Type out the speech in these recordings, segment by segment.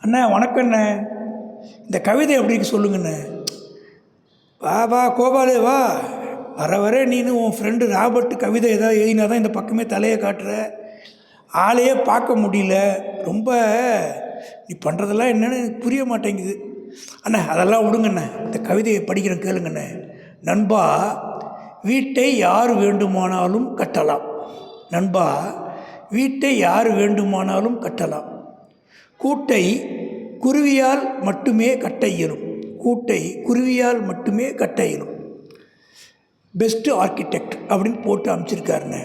அண்ணா வணக்கண்ணே. இந்த கவிதை எப்படி சொல்லுங்கண்ணே. வா வா கோபாலு வா. வர வர நீனு உன் ஃப்ரெண்டு ராபர்ட் கவிதை ஏதாவது எழுதினா தான் இந்த பக்கமே தலையை காட்டுற. ஆளையே பார்க்க முடியல. ரொம்ப நீ பண்ணுறதெல்லாம் என்னென்னு புரிய மாட்டேங்குது அண்ணா. அதெல்லாம் விடுங்கண்ணே, இந்த கவிதையை படிக்கிறேன் கேளுங்கண்ணே. நண்பா, வீட்டை யார் வேண்டுமானாலும் கட்டலாம். நண்பா, வீட்டை யார் வேண்டுமானாலும் கட்டலாம். கூட்டை குருவியால் மட்டுமே கட்ட இயலும். கூட்டை குருவியால் மட்டுமே கட்ட இயலும். பெஸ்ட்டு ஆர்கிடெக்ட் அப்படின்னு போட்டு அமைச்சிருக்காருண்ணே.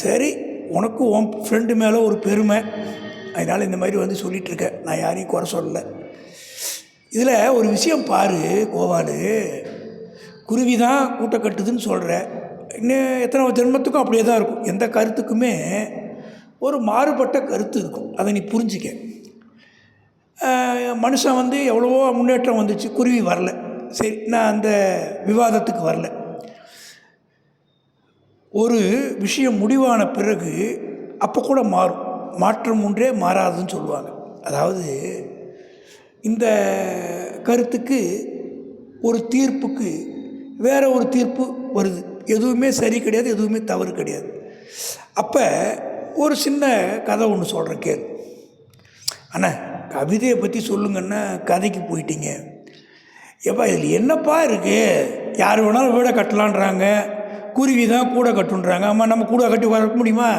சரி, உனக்கும் உன் ஃப்ரெண்டு மேலே ஒரு பெருமை, அதனால் இந்த மாதிரி வந்து சொல்லிகிட்ருக்கேன். நான் யாரையும் குறை சொல்லலை. இதில் ஒரு விஷயம் பாரு கோவாலு. குருவி தான் கூட்டை கட்டுதுன்னு சொல்கிற. இன்னும் எத்தனை ஜென்மத்துக்கும் அப்படியே தான் இருக்கும். எந்த கருத்துக்குமே ஒரு மாறுபட்ட கருத்து இருக்கும். அதை நீ புரிஞ்சிக்க. மனுஷன் வந்து எவ்வளவோ முன்னேற்றம் வந்துச்சு, குருவி வரல. சரி, நான் அந்த விவாதத்துக்கு வரல. ஒரு விஷயம் முடிவான பிறகு அப்போ கூட மாறும். மாற்றம் ஒன்றே மாறாதுன்னு சொல்லுவாங்க. அதாவது இந்த கருத்துக்கு ஒரு தீர்ப்புக்கு வேறு ஒரு தீர்ப்பு வருது. எதுவுமே சரி கிடையாது, எதுவுமே தவறு கிடையாது. அப்போ ஒரு சின்ன கதை ஒன்று சொல்கிறேன் கேளு. அண்ணா, கவிதையை பற்றி சொல்லுங்கன்னா கதைக்கு போயிட்டீங்க. எப்பா இதில் என்னப்பா இருக்குது? யார் வேணாலும் வீடை கட்டலான்றாங்க, குருவி தான் கூடை கட்டுன்றாங்க. ஆமாம், நம்ம கூடை கட்டி வர முடியுமா?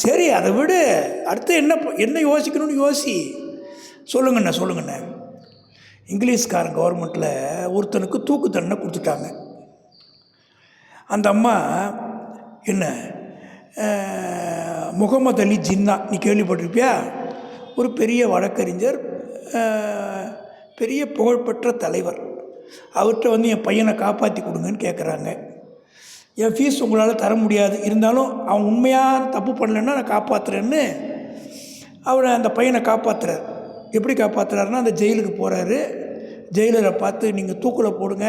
சரி, அதை விட அடுத்து என்ன யோசிக்கணும்னு யோசி. சொல்லுங்கண்ணா சொல்லுங்கண்ணா. இங்கிலீஷ்காரன் கவர்மெண்ட்டில் ஒருத்தனுக்கு தூக்கு தண்டனை கொடுத்துட்டாங்க. அந்த அம்மா என்ன, முகமது அலி ஜின்னா, நீ கேள்விப்பட்டிருப்பியா? ஒரு பெரிய வழக்கறிஞர், பெரிய புகழ்பெற்ற தலைவர். அவர்கிட்ட வந்து என் பையனை காப்பாற்றி கொடுங்கன்னு கேட்குறாங்க. என் ஃபீஸ் உங்களால் தர முடியாது, இருந்தாலும் அவன் உண்மையாக தப்பு பண்ணலைன்னா நான் காப்பாற்றுறேன்னு அவனை அந்த பையனை காப்பாற்றுறார். எப்படி காப்பாற்றுறாருன்னா, அந்த ஜெயிலுக்கு போகிறாரு. ஜெயிலரை பார்த்து நீங்கள் தூக்கில் போடுங்க,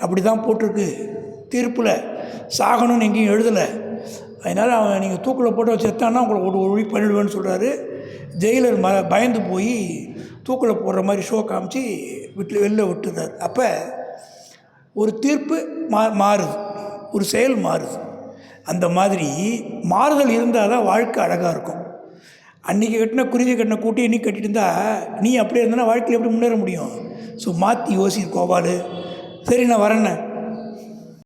அப்படி தான் போட்டிருக்கு தீர்ப்பில், சாகணும்னு எங்கேயும் எழுதலை, அதனால் அவன் நீங்கள் தூக்கில் போட்டு செத்தான்னா உங்களை ஒரு ஒழி பண்ணிடுவேன்னு சொல்கிறாரு. ஜெயிலர் பயந்து போய் தூக்கில் போடுற மாதிரி ஷோ காமிச்சு வெளில விட்டுறாரு. அப்போ ஒரு தீர்ப்பு மாறுது, ஒரு செயல் மாறுது. அந்த மாதிரி மாறுதல் இருந்தால் தான் வாழ்க்கை அழகாக இருக்கும். அன்றைக்கி கட்டின குருவி கட்டின கூட்டி இன்றைக்கி கட்டிட்டு இருந்தால் நீ அப்படியே இருந்தால் வாழ்க்கையில் எப்படி முன்னேற முடியும்? ஸோ மாற்றி யோசி கோபாலு. சரி, நான் வரேண்ணே.